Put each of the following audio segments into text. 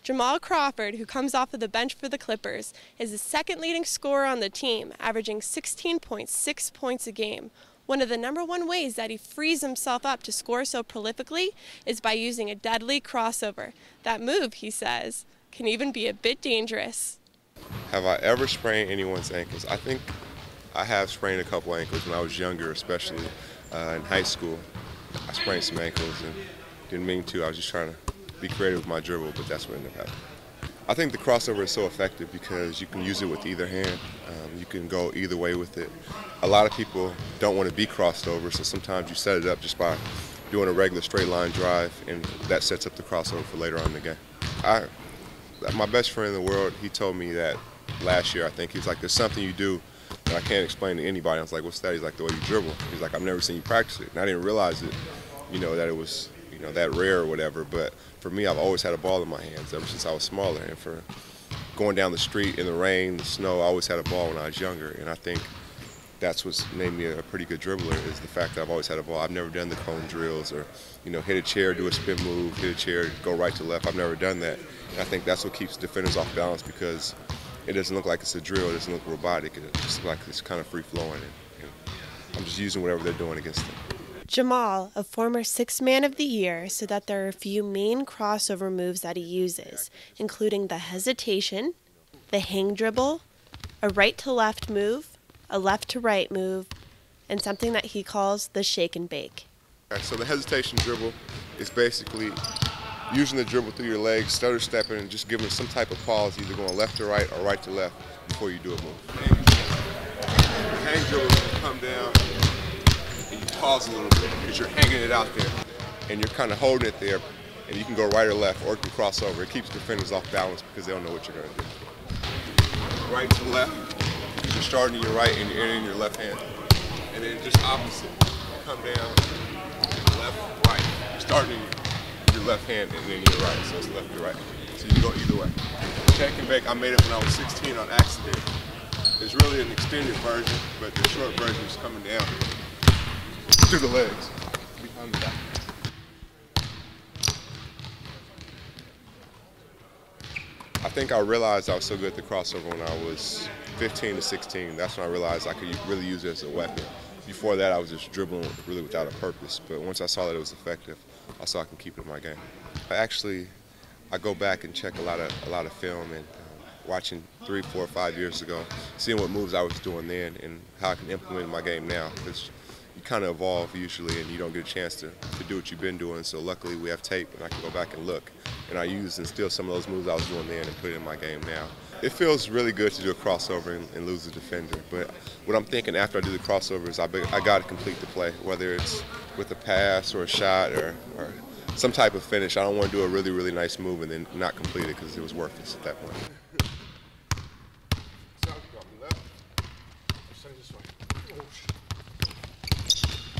Jamal Crawford, who comes off of the bench for the Clippers, is the second leading scorer on the team, averaging 16.6 points a game. One of the #1 ways that he frees himself up to score so prolifically is by using a deadly crossover. That move, he says, can even be a bit dangerous. Have I ever sprained anyone's ankles? I think I have sprained a couple ankles when I was younger, especially in high school. I sprained some ankles and didn't mean to. I was just trying to be creative with my dribble, but that's what ended up happening. I think the crossover is so effective because you can use it with either hand. You can go either way with it. A lot of people don't want to be crossed over, so sometimes you set it up just by doing a regular straight line drive, and that sets up the crossover for later on in the game. My best friend in the world, he told me that last year, I think. He's like, there's something you do that I can't explain to anybody. I was like, what's that? He's like, the way you dribble. He's like, I've never seen you practice it. And I didn't realize it, that it was, that rare or whatever. But for me, I've always had a ball in my hands ever since I was smaller. And for going down the street in the rain, the snow, I always had a ball when I was younger. And I think that's what's made me a pretty good dribbler, is the fact that I've always had a ball. I've never done the cone drills or, hit a chair, do a spin move, hit a chair, go right to left. I've never done that. And I think that's what keeps defenders off balance, because it doesn't look like it's a drill, it doesn't look robotic, it just looks like it's kind of free-flowing. And I'm just using whatever they're doing against them. Jamal, a former Sixth Man of the Year, said that there are a few main crossover moves that he uses, including the hesitation, the hang dribble, a right-to-left move, a left-to-right move, and something that he calls the shake and bake. Okay, so the hesitation dribble is basically using the dribble through your legs, stutter stepping, and just giving some type of pause, either going left to right or right to left before you do a move. The hang dribble is going to come down and you pause a little bit because you're hanging it out there and you're kind of holding it there, and you can go right or left, or you can cross over. It keeps defenders off balance because they don't know what you're going to do. Right to left, you're starting in your right and you're ending in your left hand. And then just opposite, come down, left, right. You're starting in your left hand and then your right, so it's left to right. So you can go either way. Shake and bake, I made it when I was 16 on accident. It's really an extended version, but the short version is coming down through the legs, behind the back. I think I realized I was so good at the crossover when I was 15 to 16. That's when I realized I could really use it as a weapon. Before that, I was just dribbling really without a purpose. But once I saw that it was effective, I saw I can keep it in my game. I go back and check a lot of film, and watching 3, 4, 5 years ago, seeing what moves I was doing then and how I can implement in my game now. Because you kind of evolve usually, and you don't get a chance to do what you've been doing. So luckily we have tape, and I can go back and look. And I use and steal some of those moves I was doing then and put it in my game now. It feels really good to do a crossover and lose a defender, but what I'm thinking after I do the crossover is I got to complete the play, whether it's with a pass or a shot or some type of finish. I don't want to do a really, really nice move and then not complete it because it was worthless at that point.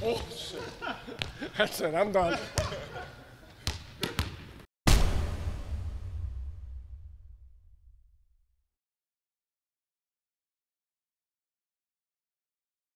Oh, shit. That's it, I'm done.